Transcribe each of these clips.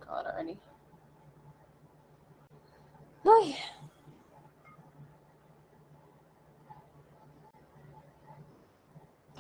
call it already. Oh,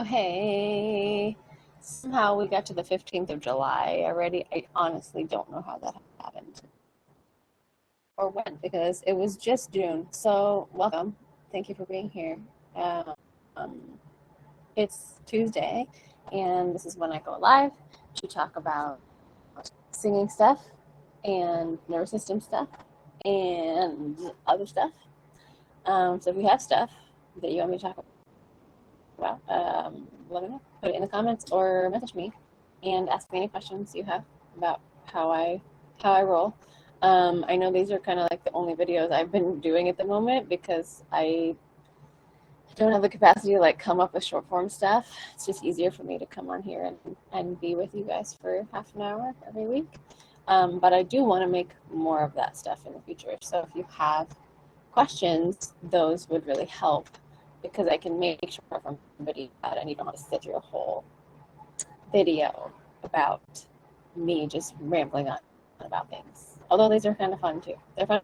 hey. Somehow we got to the 15th of July already. I honestly don't know how that happened or when, because it was just June. So, welcome. Thank you for being here. Um, it's Tuesday, and this is when I go live to talk about singing stuff and nervous system stuff and other stuff. So, if you have stuff that you want me to talk about, let me know. Put it in the comments or message me and ask me any questions you have about how I roll. I know these are kind of like the only videos I've been doing at the moment because I don't have the capacity to like come up with short form stuff. It's just easier for me to come on here and be with you guys for half an hour every week. But I do want to make more of that stuff in the future. So if you have questions, those would really help because I can make short form video and you don't have to sit through a whole video about me just rambling on about things. Although these are kind of fun too. They're fun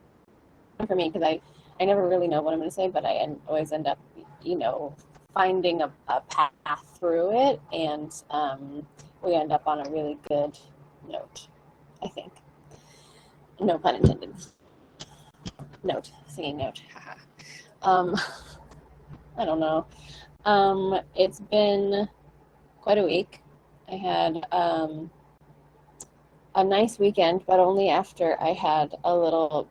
for me because I never really know what I'm going to say, but I always end up, finding a path through it, and we end up on a really good note, I think. No pun intended. Note, singing note. I don't know. It's been quite a week. I had a nice weekend, but only after I had a little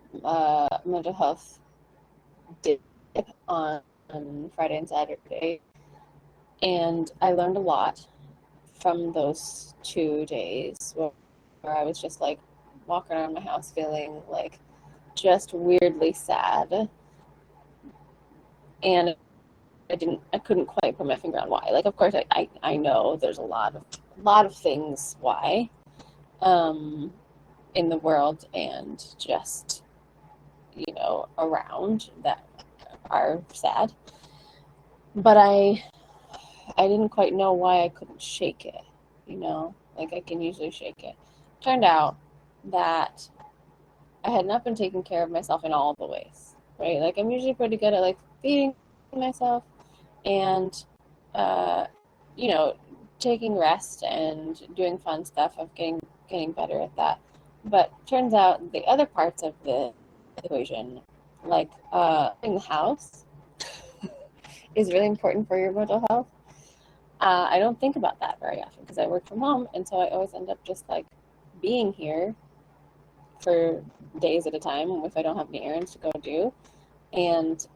mental health dip on Friday and Saturday, and I learned a lot from those 2 days where I was just like walking around my house feeling like just weirdly sad, and I couldn't quite put my finger on why. Like, of course, I know there's a lot of things why in the world and just around that are sad, but I didn't quite know why I couldn't shake it, like I can usually shake it. Turned out that I had not been taking care of myself in all the ways, right? Like, I'm usually pretty good at like feeding myself and taking rest and doing fun stuff, of getting better at that. But turns out the other parts of the equation, like in the house, is really important for your mental health. I don't think about that very often because I work from home, and so I always end up just like being here for days at a time if I don't have any errands to go do. And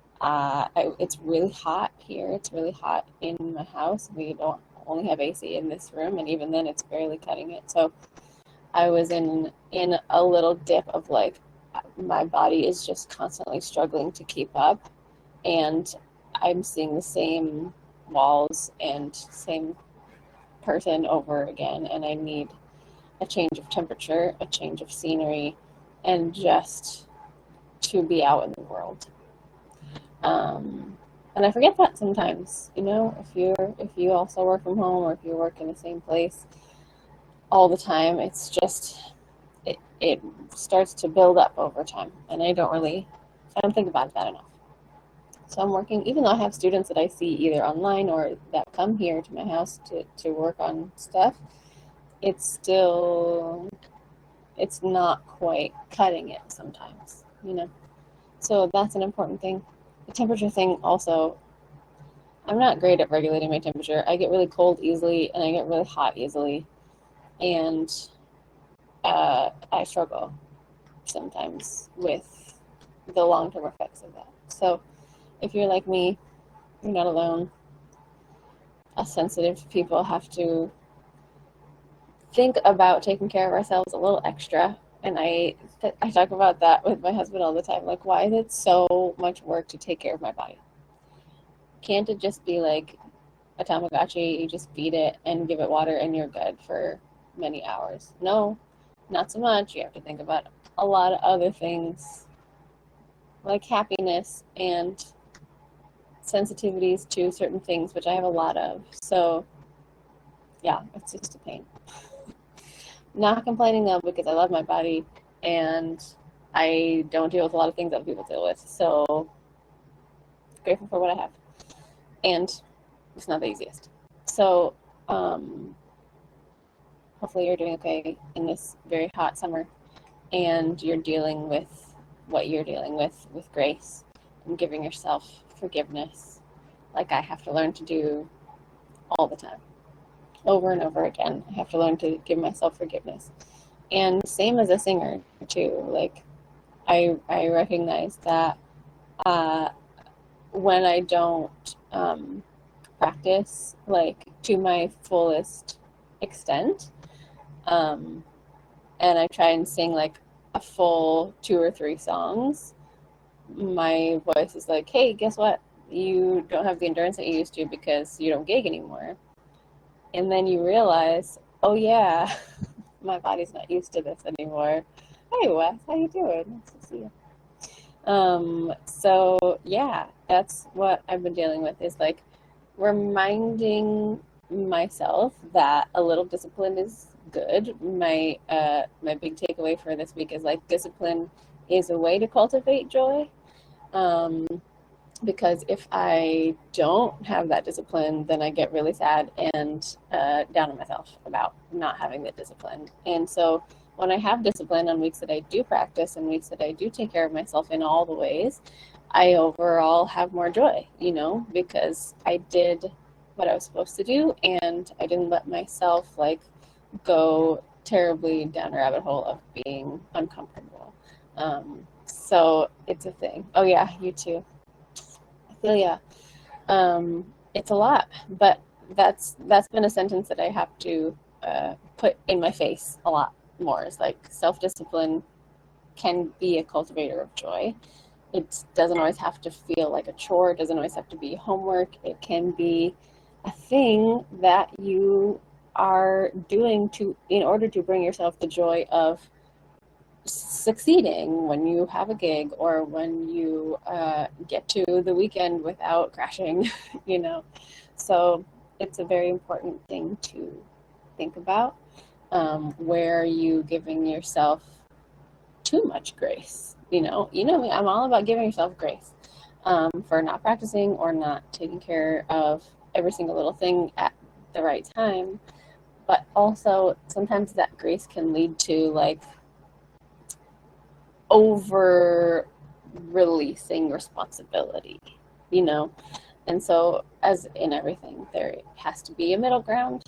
it's really hot here. It's really hot in my house. We don't only have AC in this room, and even then it's barely cutting it. So I was in a little dip of like, my body is just constantly struggling to keep up, and I'm seeing the same walls and same person over again, and I need a change of temperature, a change of scenery, and just to be out in the world. And I forget that sometimes, if you also work from home or if you work in the same place all the time, it's just, it starts to build up over time, and I don't think about that enough. So I'm working, even though I have students that I see either online or that come here to my house to work on stuff, it's not quite cutting it sometimes, So that's an important thing. The temperature thing also, I'm not great at regulating my temperature. I get really cold easily, and I get really hot easily, and I struggle sometimes with the long-term effects of that. So if you're like me, you're not alone. Us sensitive people have to think about taking care of ourselves a little extra. And I talk about that with my husband all the time. Like, why is it so much work to take care of my body? Can't it just be like a Tamagotchi? You just feed it and give it water and you're good for many hours. No, not so much. You have to think about a lot of other things, like happiness and sensitivities to certain things, which I have a lot of. So yeah, it's just a pain. Not complaining though, because I love my body and I don't deal with a lot of things that people deal with. So grateful for what I have. And it's not the easiest. So hopefully you're doing okay in this very hot summer and you're dealing with what you're dealing with grace and giving yourself forgiveness, like I have to learn to do all the time, over and over again. I have to learn to give myself forgiveness. And same as a singer too. Like I recognize that when I don't practice like to my fullest extent, and I try and sing like a full 2 or 3 songs, my voice is like, hey, guess what? You don't have the endurance that you used to because you don't gig anymore. And then you realize, oh yeah, my body's not used to this anymore. Hey Wes, how you doing? Nice to see you. So yeah, that's what I've been dealing with, is like reminding myself that a little discipline is good. My big takeaway for this week is like discipline is a way to cultivate joy. Because if I don't have that discipline, then I get really sad and down on myself about not having the discipline. And so when I have discipline on weeks that I do practice and weeks that I do take care of myself in all the ways, I overall have more joy, because I did what I was supposed to do and I didn't let myself like go terribly down a rabbit hole of being uncomfortable. So it's a thing. Oh yeah, you too. I feel yeah. It's a lot, but that's been a sentence that I have to put in my face a lot more. Is like self-discipline can be a cultivator of joy. It doesn't always have to feel like a chore. It doesn't always have to be homework. It can be a thing that you are doing in order to bring yourself the joy of succeeding when you have a gig or when you get to the weekend without crashing, So it's a very important thing to think about. Where are you giving yourself too much grace? Me, I'm all about giving yourself grace for not practicing or not taking care of every single little thing at the right time. But also sometimes that grace can lead to like over releasing responsibility, and so as in everything, there has to be a middle ground,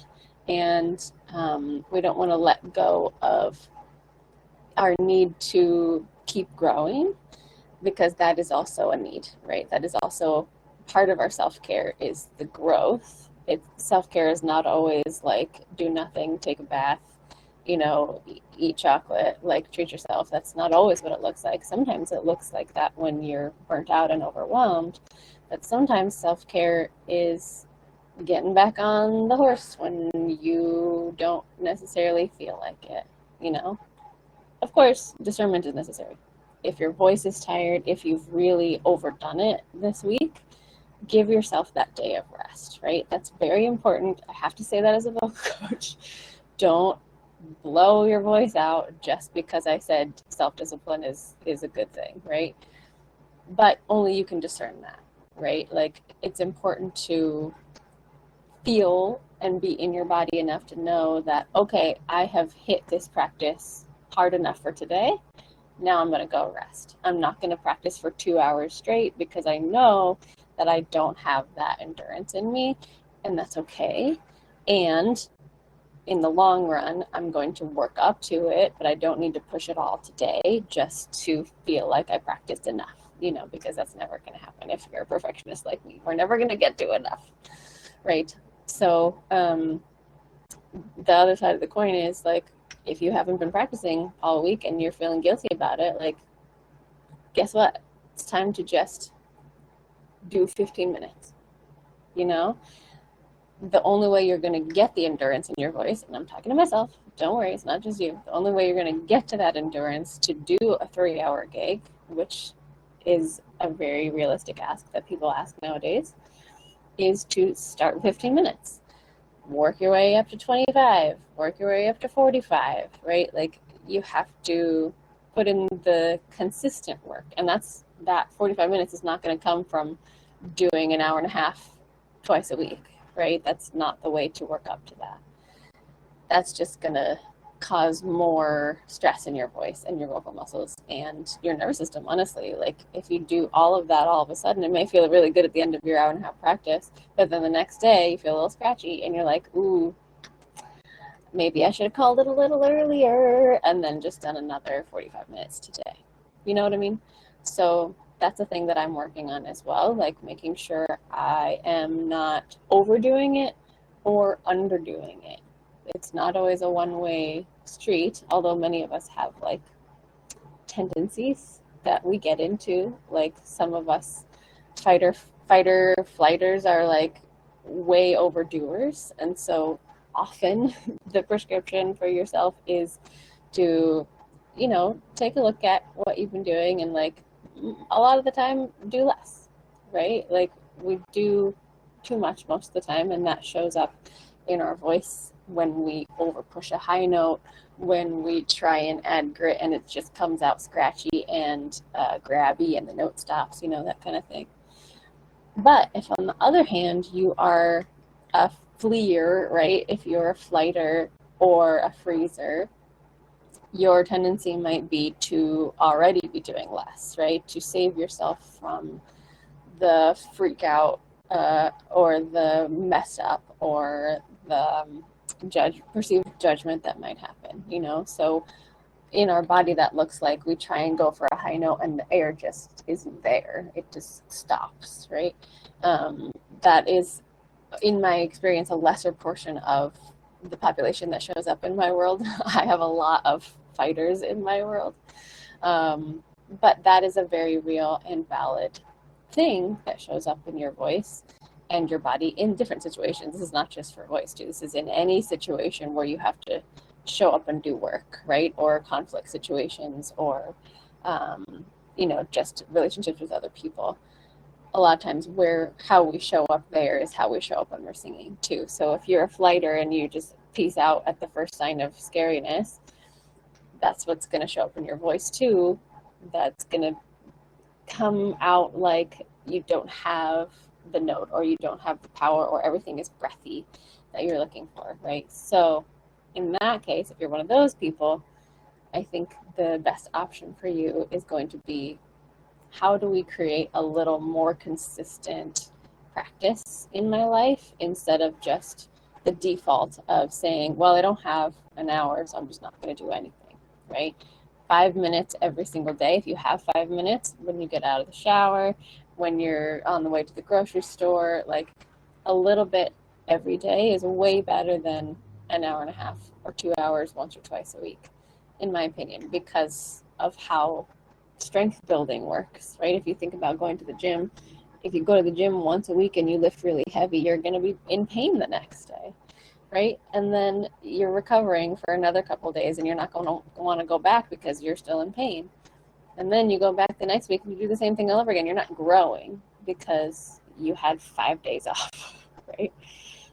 and we don't want to let go of our need to keep growing, because that is also a need, right? That is also part of our self-care, is the growth. Self-care is not always like do nothing, take a bath, eat chocolate, like treat yourself. That's not always what it looks like. Sometimes it looks like that when you're burnt out and overwhelmed, but sometimes self-care is getting back on the horse when you don't necessarily feel like it, Of course, discernment is necessary. If your voice is tired, if you've really overdone it this week, give yourself that day of rest, right? That's very important. I have to say that as a vocal coach. Don't blow your voice out just because I said self-discipline is a good thing, right? But only you can discern that, right? Like it's important to feel and be in your body enough to know that, okay, I have hit this practice hard enough for today. Now I'm going to go rest. I'm not going to practice for 2 hours straight because I know that I don't have that endurance in me, and that's okay. And in the long run, I'm going to work up to it, but I don't need to push it all today just to feel like I practiced enough, because that's never going to happen if you're a perfectionist like me. We're never going to get to enough, right? So the other side of the coin is like, if you haven't been practicing all week and you're feeling guilty about it, like, guess what? It's time to just do 15 minutes, The only way you're going to get the endurance in your voice, and I'm talking to myself, don't worry, it's not just you. The only way you're going to get to that endurance to do a 3-hour gig, which is a very realistic ask that people ask nowadays, is to start 15 minutes. work your way up to 25, work your way up to 45, right? Like you have to put in the consistent work. And that 45 minutes is not going to come from doing an hour and a half twice a week, right? That's not the way to work up to that. That's just going to cause more stress in your voice and your vocal muscles and your nervous system, honestly. Like if you do all of that all of a sudden, it may feel really good at the end of your hour and a half practice, but then the next day you feel a little scratchy and you're like, ooh, maybe I should have called it a little earlier and then just done another 45 minutes today. You know what I mean? So that's a thing that I'm working on as well, like making sure I am not overdoing it or underdoing it. It's not always a one-way street, although many of us have like tendencies that we get into. Like some of us flighters are like way overdoers, and so often the prescription for yourself is to, take a look at what you've been doing and like a lot of the time do less, right? Like we do too much most of the time, and that shows up in our voice when we over push a high note, when we try and add grit and it just comes out scratchy and grabby and the note stops, that kind of thing. But if on the other hand you are a fleer, right, if you're a flighter or a freezer, your tendency might be to already be doing less, right, to save yourself from the freak out or the mess up or the perceived judgment that might happen, So in our body, that looks like we try and go for a high note and the air just isn't there. It just stops, right? That is, in my experience, a lesser portion of the population that shows up in my world. I have a lot of fighters in my world. But that is a very real and valid thing that shows up in your voice and your body in different situations. This is not just for voice too. This is in any situation where you have to show up and do work, right? Or conflict situations or, just relationships with other people. A lot of times how we show up there is how we show up when we're singing too. So if you're a flighter and you just peace out at the first sign of scariness, that's what's going to show up in your voice too. That's going to come out like you don't have the note or you don't have the power or everything is breathy that you're looking for, right? So in that case, if you're one of those people, I think the best option for you is going to be, how do we create a little more consistent practice in my life instead of just the default of saying, well, I don't have an hour, so I'm just not going to do anything, right? 5 minutes every single day. If you have 5 minutes when you get out of the shower, when you're on the way to the grocery store, like a little bit every day is way better than an hour and a half or 2 hours once or twice a week, in my opinion, because of how strength building works, right? If you think about going to the gym, if you go to the gym once a week and you lift really heavy, you're going to be in pain the next day, right? And then you're recovering for another couple of days and you're not going to want to go back because you're still in pain. And then you go back the next week and you do the same thing all over again. You're not growing because you had 5 days off, right?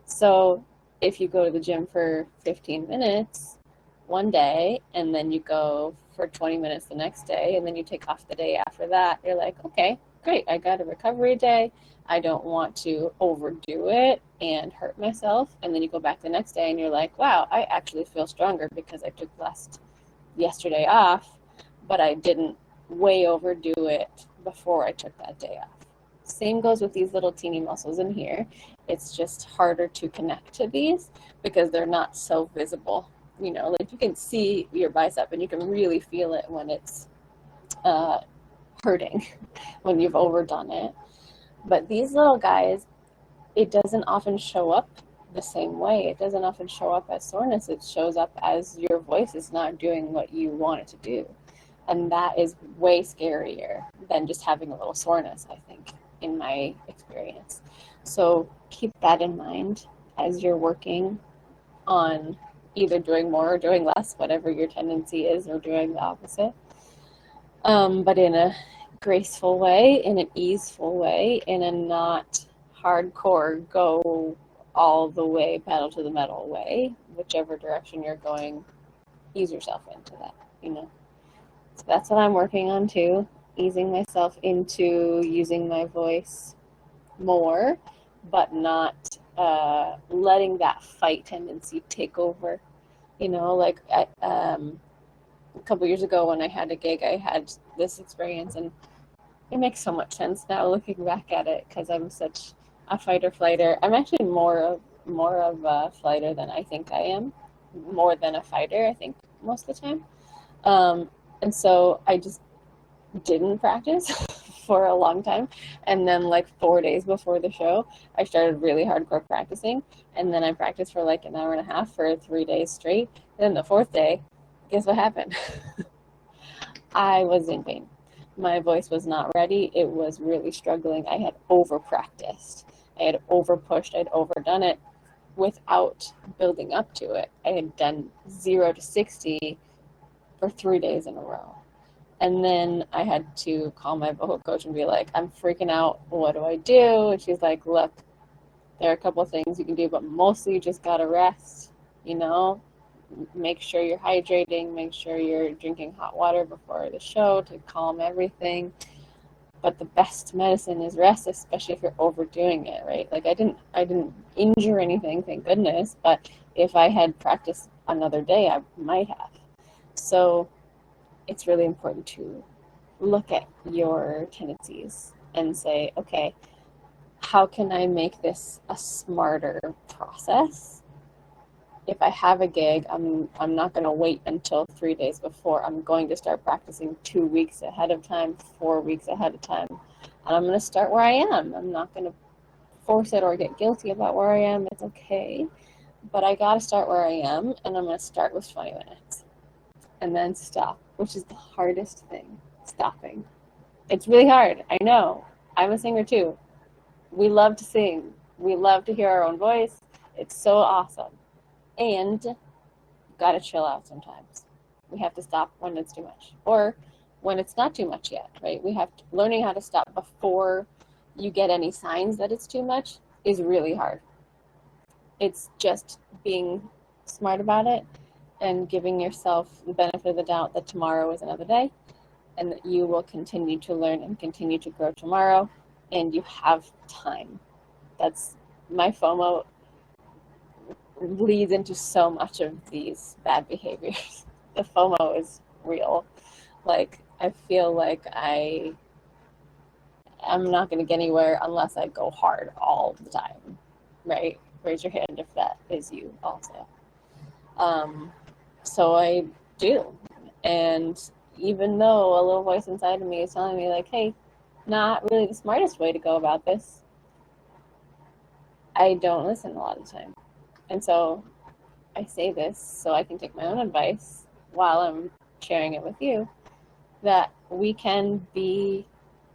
So if you go to the gym for 15 minutes one day and then you go for 20 minutes the next day and then you take off the day after that, you're like, okay, great, I got a recovery day. I don't want to overdo it and hurt myself. And then you go back the next day and you're like, wow, I actually feel stronger because I took yesterday off, but I didn't way overdo it before I took that day off. Same goes with these little teeny muscles in here. It's just harder to connect to these because they're not so visible. Like you can see your bicep and you can really feel it when it's hurting, when you've overdone it. But these little guys, it doesn't often show up the same way. It doesn't often show up as soreness. It shows up as your voice is not doing what you want it to do. And that is way scarier than just having a little soreness, I think, in my experience. So keep that in mind as you're working on either doing more or doing less, whatever your tendency is, or doing the opposite. But in a graceful way, in an easeful way, in a not hardcore go all the way pedal to the metal way, whichever direction you're going, ease yourself into that, you know. So that's what I'm working on too, easing myself into using my voice more, but not letting that fight tendency take over. You know, like a couple years ago when I had a gig, I had this experience, and it makes so much sense now looking back at it because I'm such a fighter flighter. I'm actually more of a flighter than I think I am, more than a fighter, I think, most of the time. And so I just didn't practice for a long time. And then like 4 days before the show, I started really hardcore practicing. And then I practiced for like an hour and a half for 3 days straight. Then the fourth day, guess what happened? I was in pain. My voice was not ready. It was really struggling. I had over practiced. I had over pushed. I'd overdone it without building up to it. I had done 0 to 60 for 3 days in a row. And then I had to call my vocal coach and be like, I'm freaking out. What do I do? And she's like, look, there are a couple of things you can do, but mostly you just got to rest, you know? Make sure you're hydrating, make sure you're drinking hot water before the show to calm everything. But the best medicine is rest, especially if you're overdoing it, right? Like I didn't injure anything, thank goodness, but if I had practiced another day, I might have. So it's really important to look at your tendencies and say, okay, how can I make this a smarter process? If I have a gig, I'm not going to wait until 3 days before. I'm going to start practicing 2 weeks ahead of time, 4 weeks ahead of time. And I'm going to start where I am. I'm not going to force it or get guilty about where I am. It's okay. But I got to start where I am, and I'm going to start with 20 minutes. And then stop, which is the hardest thing, stopping. It's really hard. I know. I'm a singer too. We love to sing. We love to hear our own voice. It's so awesome. And you've got to chill out sometimes. We have to stop when it's too much or when it's not too much yet, right? We have to, learning how to stop before you get any signs that it's too much is really hard. It's just being smart about it and giving yourself the benefit of the doubt that tomorrow is another day and that you will continue to learn and continue to grow tomorrow, and you have time. That's my FOMO leads into so much of these bad behaviors. The FOMO is real. Like, I feel like I'm not going to get anywhere unless I go hard all the time, right? Raise your hand if that is you also. So I do. And even though a little voice inside of me is telling me like, hey, not really the smartest way to go about this, I don't listen a lot of the time. And so I say this so I can take my own advice while I'm sharing it with you, that we can be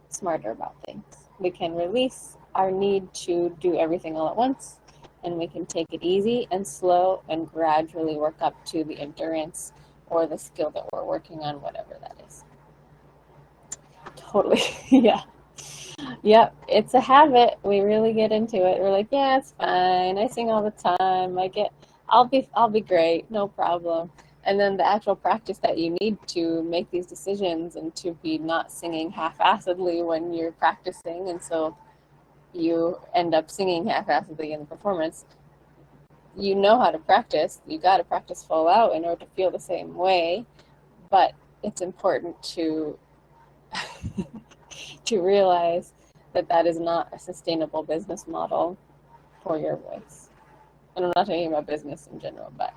smarter about things. We can release our need to do everything all at once, and we can take it easy and slow and gradually work up to the endurance or the skill that we're working on, whatever that is. Totally. Yeah. Yep, it's a habit. We really get into it. We're like, yeah, it's fine. I sing all the time. I'll be great, no problem. And then the actual practice that you need to make these decisions and to be not singing half-assedly when you're practicing, and so you end up singing half-assedly in the performance. You know how to practice. You got to practice full out in order to feel the same way, but it's important to to realize that that is not a sustainable business model for your voice. And I'm not talking about business in general, but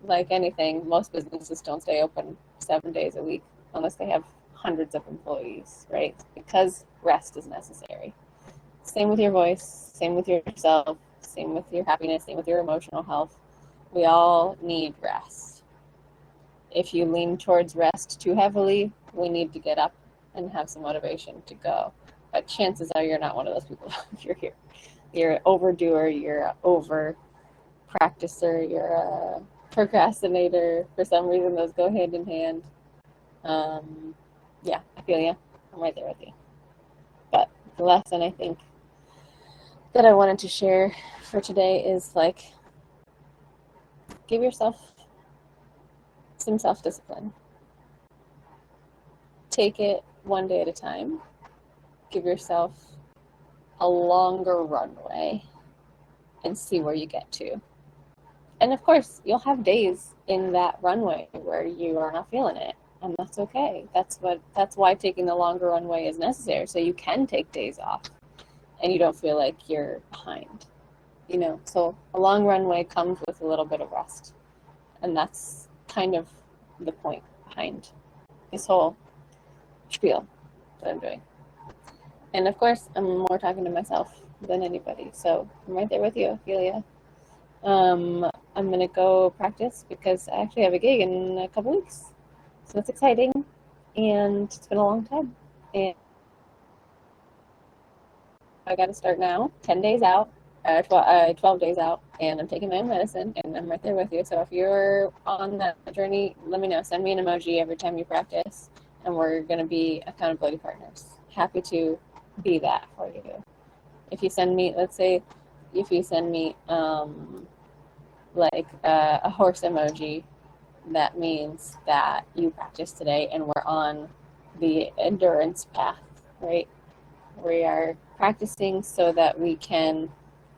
like anything, most businesses don't stay open 7 days a week unless they have hundreds of employees, right? Because rest is necessary. Same with your voice, same with yourself, same with your happiness, same with your emotional health. We all need rest. If you lean towards rest too heavily, we need to get up and have some motivation to go. But chances are you're not one of those people if you're here. You're an overdoer, you're an over practicer, you're a procrastinator. For some reason, those go hand in hand. Yeah, I feel you. I'm right there with you. But the lesson, I think, that I wanted to share for today is like, give yourself some self-discipline. Take it one day at a time. Give yourself a longer runway and see where you get to. And of course, you'll have days in that runway where you are not feeling it, and that's okay. That's why taking the longer runway is necessary, so you can take days off and you don't feel like you're behind. So a long runway comes with a little bit of rest. And that's kind of the point behind this whole spiel that I'm doing. And of course, I'm more talking to myself than anybody. So I'm right there with you, Ophelia. I'm going to go practice because I actually have a gig in a couple weeks. So that's exciting. And it's been a long time. And I got to start now, 10 days out, 12 days out, and I'm taking my own medicine, and I'm right there with you. So if you're on that journey, let me know. Send me an emoji every time you practice, and we're going to be accountability partners. Happy to be that for you. If you send me, let's say, if you send me like a horse emoji, that means that you practiced today, and we're on the endurance path, right? We are practicing so that we can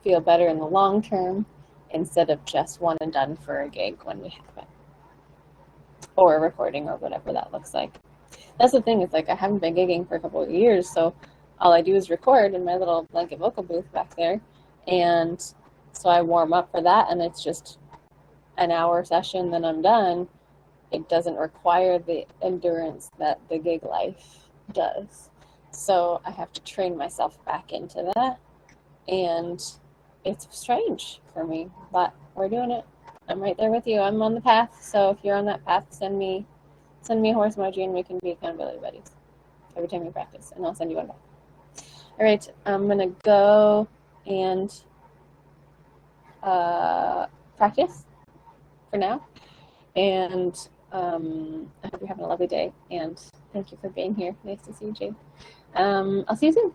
feel better in the long term instead of just one and done for a gig when we have it, or a recording, or whatever that looks like. That's the thing, it's like I haven't been gigging for a couple of years, so all I do is record in my little blanket vocal booth back there, and so I warm up for that, and it's just an hour session, then I'm done. It doesn't require the endurance that the gig life does. So I have to train myself back into that, and it's strange for me, but we're doing it. I'm right there with you. I'm on the path, so if you're on that path, send me a horse emoji, and we can be accountability buddies every time you practice, and I'll send you one back. All right, I'm going to go and practice for now, and I hope you're having a lovely day, and thank you for being here. Nice to see you, Jade. I'll see you soon.